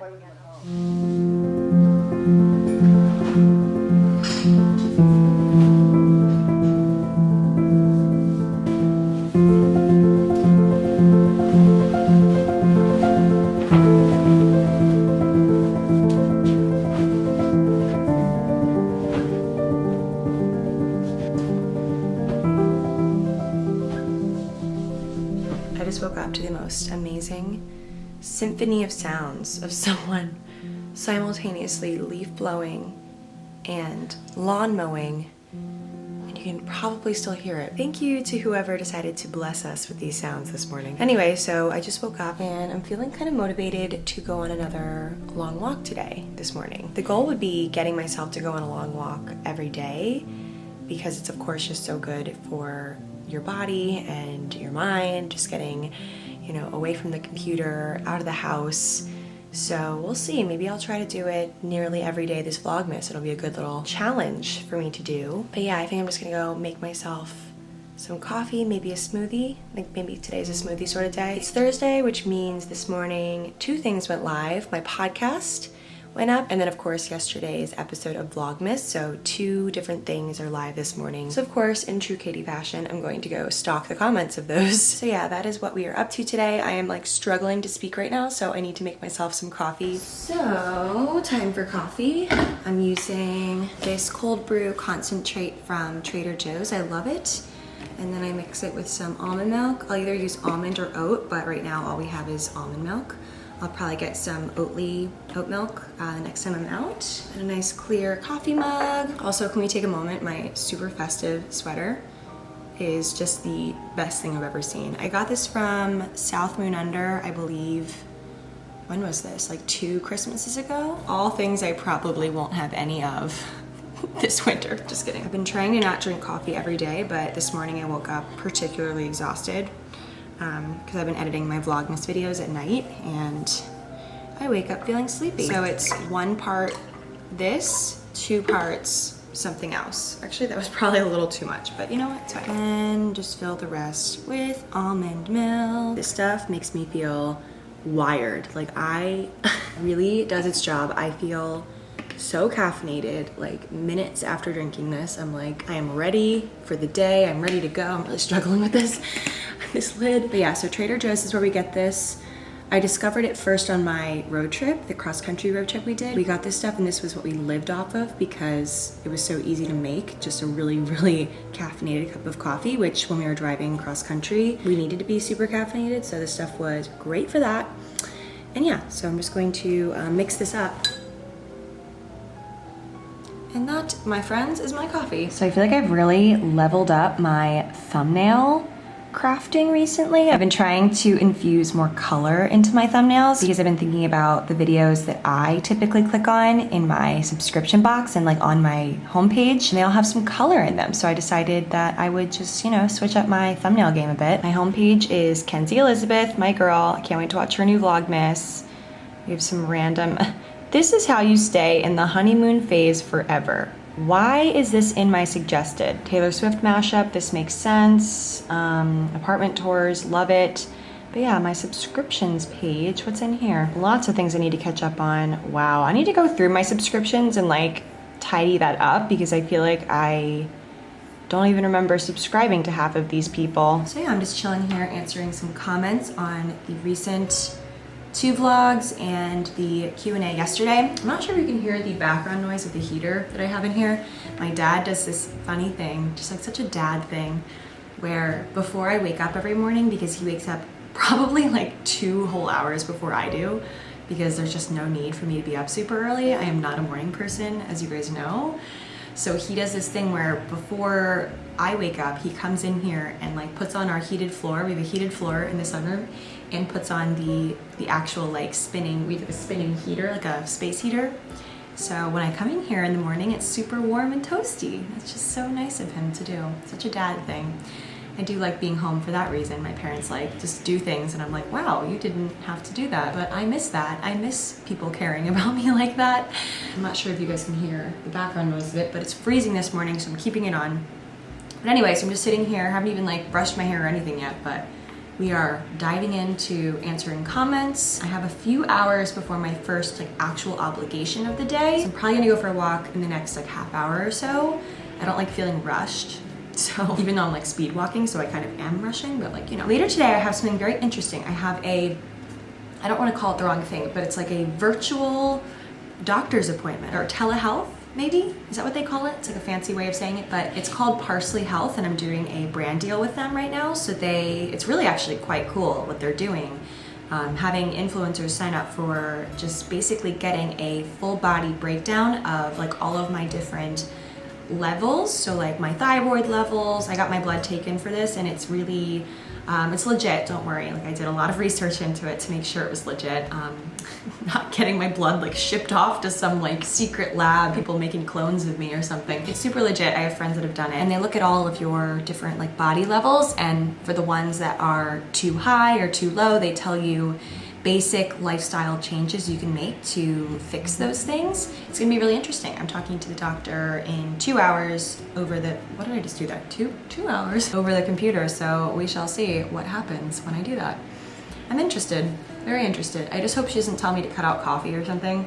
I just woke up to the most amazing symphony of sounds of someone simultaneously leaf blowing and lawn mowing, and you can probably still hear it. Thank you to whoever decided to bless us with these sounds this morning. Anyway, so I just woke up and I'm feeling kind of motivated to go on another long walk today, this morning. The goal would be getting myself to go on a long walk every day, because it's of course just so good for your body and your mind, just getting, you know, away from the computer, out of the house. So we'll see, maybe I'll try to do it nearly every day this Vlogmas. It'll be a good little challenge for me to do. But yeah, I think I'm just gonna go make myself some coffee, maybe a smoothie. I think maybe today's a smoothie sort of day. It's Thursday, which means this morning 2 things went live. My podcast went up, and then of course yesterday's episode of Vlogmas, so 2 different things are live this morning. So of course, in true Katy fashion, I'm going to go stalk the comments of those. So yeah, that is what we are up to today. I am like struggling to speak right now, so I need to make myself some coffee. So, time for coffee. I'm using this cold brew concentrate from Trader Joe's. I love it. And then I mix it with some almond milk. I'll either use almond or oat, but right now all we have is almond milk. I'll probably get some oat milk next time I'm out. And a nice clear coffee mug. Also, can we take a moment? My super festive sweater is just the best thing I've ever seen. I got this from South Moon Under, I believe. When was this? Like 2 Christmases ago? All things I probably won't have any of this winter. Just kidding. I've been trying to not drink coffee every day, but this morning I woke up particularly exhausted, because I've been editing my Vlogmas videos at night and I wake up feeling sleepy. So it's 1 part this, 2 parts something else. Actually, that was probably a little too much, but you know what, it's fine. And just fill the rest with almond milk. This stuff makes me feel wired. Like, I really does its job. I feel so caffeinated, like minutes after drinking this. I'm like, I am ready for the day. I'm ready to go. I'm really struggling with this lid. But yeah, so Trader Joe's is where we get this. I discovered it first on my road trip, the cross-country road trip we did. We got this stuff and this was what we lived off of because it was so easy to make, just a really, really caffeinated cup of coffee, which when we were driving cross-country, we needed to be super caffeinated, so this stuff was great for that. And yeah, so I'm just going to mix this up. And that, my friends, is my coffee. So I feel like I've really leveled up my thumbnail crafting recently. I've been trying to infuse more color into my thumbnails because I've been thinking about the videos that I typically click on in my subscription box and like on my homepage, and they all have some color in them. So I decided that I would just, you know, switch up my thumbnail game a bit. My homepage is Kenzie Elizabeth, my girl. I can't wait to watch her new Vlogmas. We have some random, this is how you stay in the honeymoon phase forever. Why is this in my suggested? Taylor Swift mashup, this makes sense. Apartment tours, love it. But yeah, my subscriptions page, what's in here? Lots of things I need to catch up on. Wow, I need to go through my subscriptions and like tidy that up because I feel like I don't even remember subscribing to half of these people. So yeah, I'm just chilling here answering some comments on the recent 2 vlogs and the Q&A yesterday. I'm not sure if you can hear the background noise of the heater that I have in here. My dad does this funny thing, just like such a dad thing, where before I wake up every morning, because he wakes up probably like 2 whole hours before I do, because there's just no need for me to be up super early. I am not a morning person, as you guys know. So he does this thing where before I wake up, he comes in here and like puts on our heated floor. We have a heated floor in the sunroom, and puts on the actual like spinning, we have a spinning heater, like a space heater. So when I come in here in the morning, it's super warm and toasty. It's just so nice of him to do. Such a dad thing. I do like being home for that reason. My parents like just do things and I'm like, wow, you didn't have to do that. But I miss that. I miss people caring about me like that. I'm not sure if you guys can hear the background noise of it, but it's freezing this morning, so I'm keeping it on. But anyway, so I'm just sitting here, haven't even like brushed my hair or anything yet, but We are diving into answering comments. I have a few hours before my first like actual obligation of the day. So I'm probably gonna go for a walk in the next like half hour or so. I don't like feeling rushed. So even though I'm like speed walking, so I kind of am rushing, but like, you know. Later today I have something very interesting. I have I don't want to call it the wrong thing, but it's like a virtual doctor's appointment or telehealth. Maybe? Is that what they call it? It's like a fancy way of saying it, but it's called Parsley Health, and I'm doing a brand deal with them right now. So it's really actually quite cool what they're doing. Having influencers sign up for just basically getting a full body breakdown of like all of my different levels. So like my thyroid levels, I got my blood taken for this, and it's really, it's legit, don't worry. Like I did a lot of research into it to make sure it was legit. Not getting my blood like shipped off to some like secret lab, people making clones of me or something. It's super legit. I have friends that have done it, and they look at all of your different like body levels, and for the ones that are too high or too low, they tell you basic lifestyle changes you can make to fix those things. It's gonna be really interesting. I'm talking to the doctor in 2 hours over the, what did I just do there? Two hours over the computer, so we shall see what happens when I do that. I'm interested, very interested. I just hope she doesn't tell me to cut out coffee or something,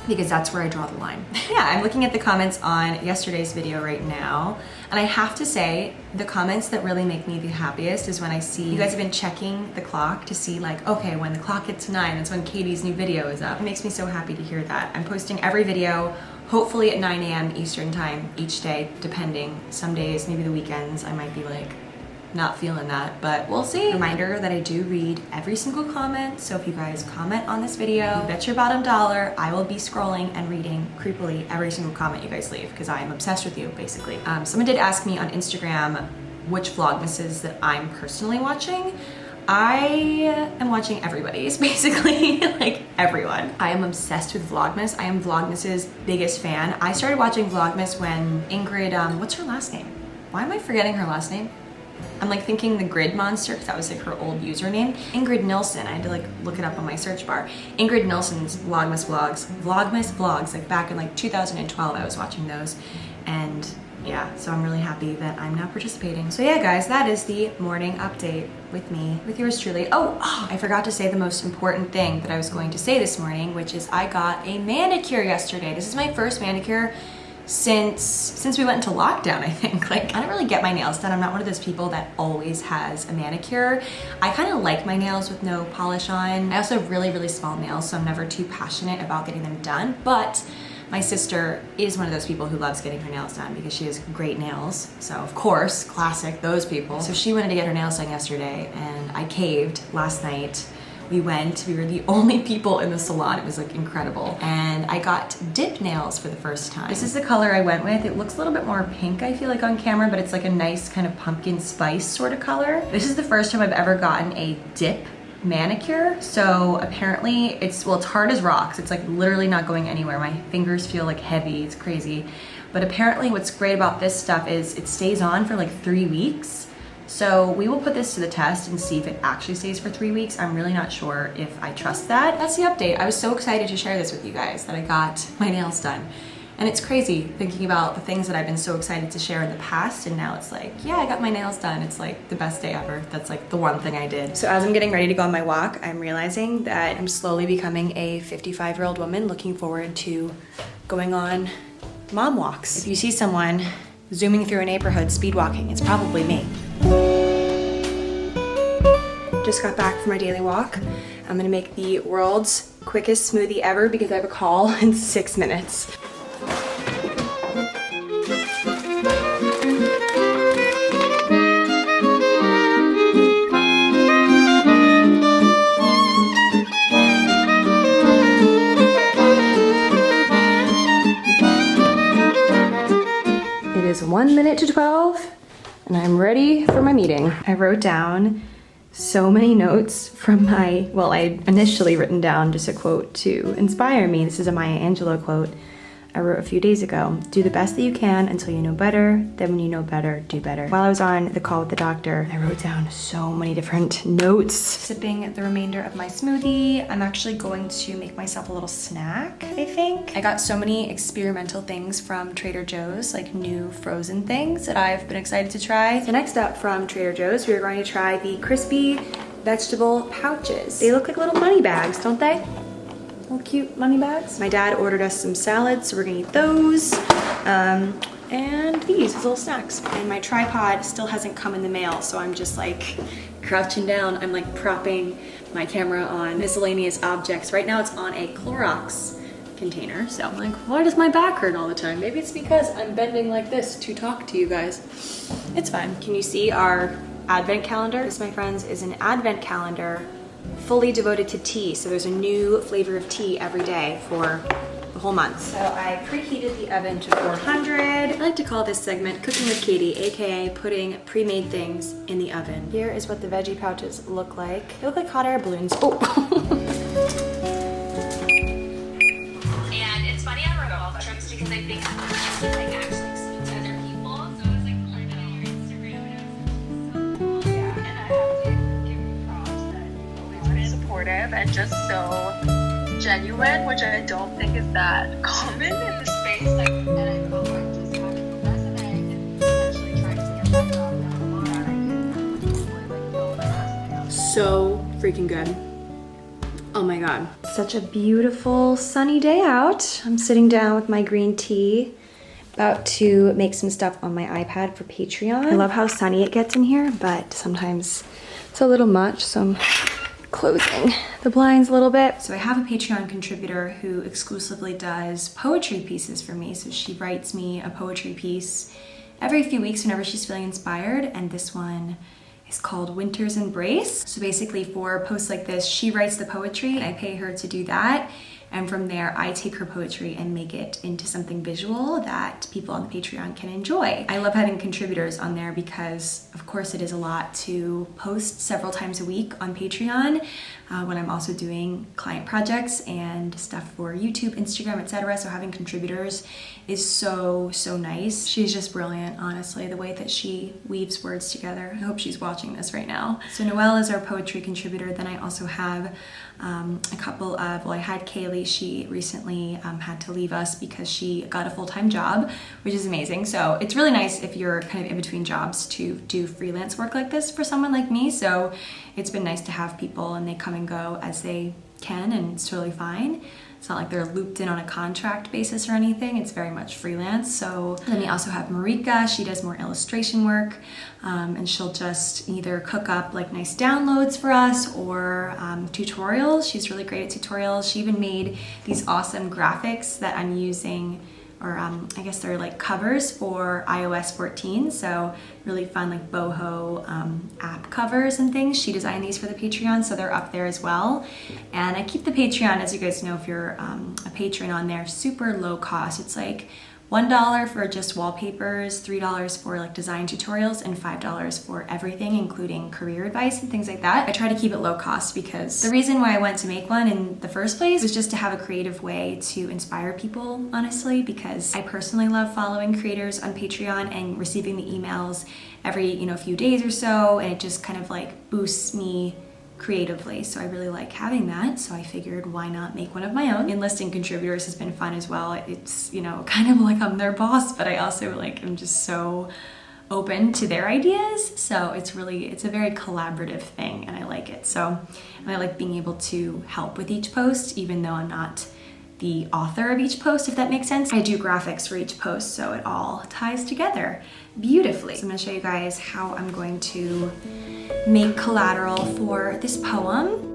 because that's where I draw the line. Yeah, I'm looking at the comments on yesterday's video right now, and I have to say, the comments that really make me the happiest is when I see you guys have been checking the clock to see like, okay, when the clock hits 9, that's when Katie's new video is up. It makes me so happy to hear that. I'm posting every video, hopefully at 9 a.m. Eastern time each day, depending. Some days, maybe the weekends, I might be like, not feeling that, but we'll see. Reminder that I do read every single comment, so if you guys comment on this video, bet your bottom dollar I will be scrolling and reading creepily every single comment you guys leave, because I am obsessed with you, basically. Someone did ask me on Instagram which vlogmases that I'm personally watching. I am watching everybody's, basically, like everyone. I am obsessed with Vlogmas. I am Vlogmas's biggest fan. I started watching Vlogmas when Ingrid, what's her last name? Why am I forgetting her last name? I'm like thinking the Grid Monster, because that was like her old username. Ingrid Nilsson, I had to like look it up on my search bar. Ingrid Nilsson's Vlogmas vlogs, like back in like 2012 I was watching those. And yeah, so I'm really happy that I'm now participating. So yeah guys, that is the morning update with me, with yours truly. Oh, I forgot to say the most important thing that I was going to say this morning, which is I got a manicure yesterday. This is my first manicure since we went into lockdown, I think. Like, I don't really get my nails done. I'm not one of those people that always has a manicure. I kind of like my nails with no polish on. I also have really, really small nails, so I'm never too passionate about getting them done. But my sister is one of those people who loves getting her nails done because she has great nails. So of course, classic, those people. So she wanted to get her nails done yesterday, and I caved last night. We went, we were the only people in the salon. It was like incredible. And I got dip nails for the first time. This is the color I went with. It looks a little bit more pink, I feel like, on camera, but it's like a nice kind of pumpkin spice sort of color. This is the first time I've ever gotten a dip manicure. So apparently it's hard as rocks. It's like literally not going anywhere. My fingers feel like heavy, it's crazy. But apparently what's great about this stuff is it stays on for like 3 weeks. So we will put this to the test and see if it actually stays for 3 weeks. I'm really not sure if I trust that. That's the update. I was so excited to share this with you guys that I got my nails done. And it's crazy thinking about the things that I've been so excited to share in the past, and now it's like, yeah, I got my nails done. It's like the best day ever. That's like the one thing I did. So as I'm getting ready to go on my walk, I'm realizing that I'm slowly becoming a 55-year-old woman looking forward to going on mom walks. If you see someone zooming through a neighborhood speed walking, it's probably me. Just got back from my daily walk. I'm gonna make the world's quickest smoothie ever because I have a call in 6 minutes. It is 1 minute to 12. And I'm ready for my meeting. I wrote down so many notes from my, well, I initially written down just a quote to inspire me. This is a Maya Angelou quote. I wrote a few days ago. Do the best that you can until you know better. Then when you know better, do better. While I was on the call with the doctor, I wrote down so many different notes. Sipping the remainder of my smoothie. I'm actually going to make myself a little snack, I think. I got so many experimental things from Trader Joe's, like new frozen things that I've been excited to try. So next up from Trader Joe's, we're going to try the crispy vegetable pouches. They look like little money bags, don't they? Little cute money bags. My dad ordered us some salads, so we're gonna eat those. And these as little snacks. And my tripod still hasn't come in the mail, so I'm just like crouching down. I'm like propping my camera on miscellaneous objects. Right now it's on a Clorox container, so I'm like, why does my back hurt all the time? Maybe it's because I'm bending like this to talk to you guys. It's fine. Can you see our advent calendar? This, my friends, is an advent calendar fully devoted to tea. So there's a new flavor of tea every day for the whole month. So I preheated the oven to 400. I like to call this segment Cooking with Katy, aka putting pre-made things in the oven. Here is what the veggie pouches look like. They look like hot air balloons. Oh. And it's funny I wrote all the trips because I think like actually speak to other people. So it's like I know your Instagram is so cool. Yeah, and I have to give you props that you've always been supportive and just so genuine, which I don't think is that common in the space. Like, and I felt like just having a resume and potentially trying to get that job down the line, I can really like build my resume. So freaking good. Oh my God. Such a beautiful sunny day out. I'm sitting down with my green tea, about to make some stuff on my iPad for Patreon. I love how sunny it gets in here, but sometimes it's a little much, so I'm closing the blinds a little bit. So I have a Patreon contributor who exclusively does poetry pieces for me. So she writes me a poetry piece every few weeks whenever she's feeling inspired, and this one is called Winter's Embrace. So basically for posts like this, she writes the poetry, I pay her to do that, and from there I take her poetry and make it into something visual that people on the Patreon can enjoy. I love having contributors on there because of course it is a lot to post several times a week on Patreon when I'm also doing client projects and stuff for YouTube, Instagram, etc. So having contributors is so nice. She's just brilliant, honestly, the way that she weaves words together. I hope she's watching this right now. So Noelle is our poetry contributor. Then I also have a couple of, well, I had Kaylee. She recently had to leave us because she got a full-time job, which is amazing. So it's really nice if you're kind of in between jobs to do freelance work like this for someone like me. So it's been nice to have people and they come and go as they can, and it's totally fine. It's not like they're looped in on a contract basis or anything. It's very much freelance. So then we also have Marika. She does more illustration work, and she'll just either cook up like nice downloads for us or tutorials. She's really great at tutorials. She even made these awesome graphics that I'm using, or I guess they're like covers for iOS 14. So really fun like boho app covers and things. She designed these for the Patreon, so they're up there as well. And I keep the Patreon, as you guys know if you're a patron on there, super low cost. It's like $1 for just wallpapers, $3 for like design tutorials, and $5 for everything, including career advice and things like that. I try to keep it low cost because the reason why I went to make one in the first place was just to have a creative way to inspire people, honestly, because I personally love following creators on Patreon and receiving the emails every, few days or so, and it just kind of like boosts me creatively. So I really like having that. So I figured why not make one of my own. Enlisting contributors has been fun as well. It's, kind of like I'm their boss, but I also am just so open to their ideas. So it's a very collaborative thing and I like it. So, and I like being able to help with each post, even though I'm not the author of each post, if that makes sense. I do graphics for each post, so it all ties together beautifully. So I'm gonna show you guys how I'm going to make collateral for this poem.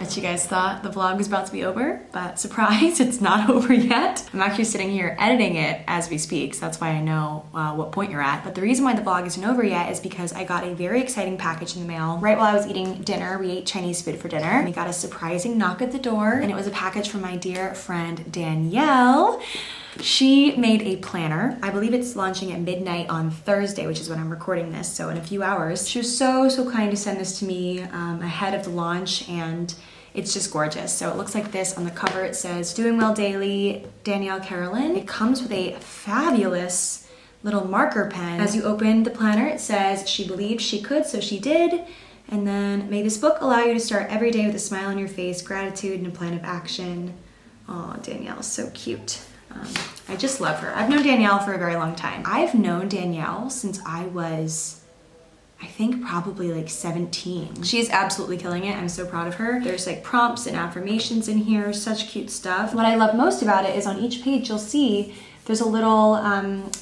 Bet you guys thought the vlog was about to be over, but surprise, it's not over yet. I'm actually sitting here editing it as we speak, so that's why I know what point you're at. But the reason why the vlog isn't over yet is because I got a very exciting package in the mail. Right while I was eating dinner, we ate Chinese food for dinner, and we got a surprising knock at the door, and it was a package from my dear friend Danielle. She made a planner. I believe it's launching at midnight on Thursday, which is when I'm recording this, so in a few hours. She was so kind to send this to me ahead of the launch, and it's just gorgeous. So it looks like this. On the cover it says, "Doing Well Daily, Danielle Carolyn." It comes with a fabulous little marker pen. As you open the planner, it says, "She believed she could, so she did." And then, "May this book allow you to start every day with a smile on your face, gratitude, and a plan of action." Oh, Danielle's so cute. I just love her. I've known Danielle for a very long time. I've known Danielle since I was, I think, probably like 17. She is absolutely killing it. I'm so proud of her. There's like prompts and affirmations in here, such cute stuff. What I love most about it is on each page you'll see there's a little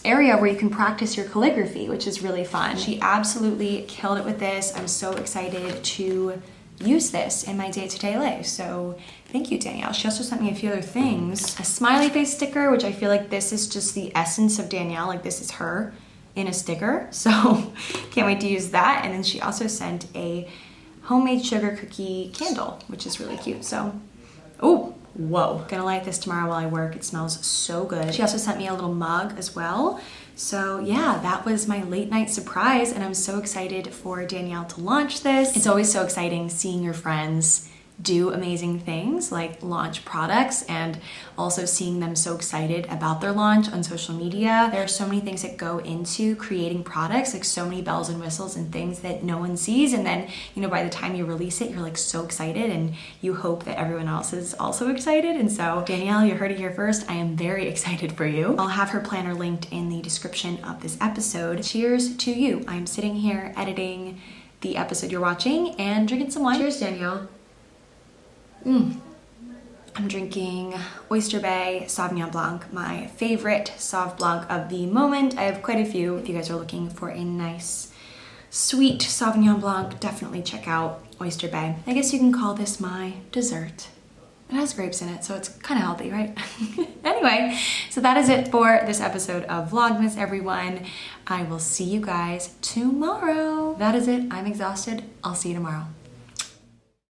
area where you can practice your calligraphy, which is really fun. She absolutely killed it with this. I'm so excited to use this in my day-to-day life. So thank you, Danielle. She also sent me a few other things. A smiley face sticker, which I feel like this is just the essence of Danielle. Like this is her in a sticker. So can't wait to use that. And then she also sent a homemade sugar cookie candle, which is really cute. So, oh, whoa. Gonna light this tomorrow while I work. It smells so good. She also sent me a little mug as well. So yeah, that was my late night surprise, and I'm so excited for Danielle to launch this. It's always so exciting seeing your friends do amazing things like launch products, and also seeing them so excited about their launch on social media. There are so many things that go into creating products, like so many bells and whistles and things that no one sees, and then, you know, by the time you release it, you're like so excited and you hope that everyone else is also excited. And so Danielle, you heard it here first. I am very excited for you. I'll have her planner linked in the description of this episode. Cheers to you. I'm sitting here editing the episode you're watching and drinking some wine. Cheers, Danielle. I'm drinking Oyster Bay Sauvignon Blanc, my favorite Sauv Blanc of the moment. I have quite a few. If you guys are looking for a nice, sweet Sauvignon Blanc, definitely check out Oyster Bay. I guess you can call this my dessert. It has grapes in it, so it's kind of healthy, right? Anyway, so that is it for this episode of Vlogmas, everyone. I will see you guys tomorrow. That is it. I'm exhausted. I'll see you tomorrow.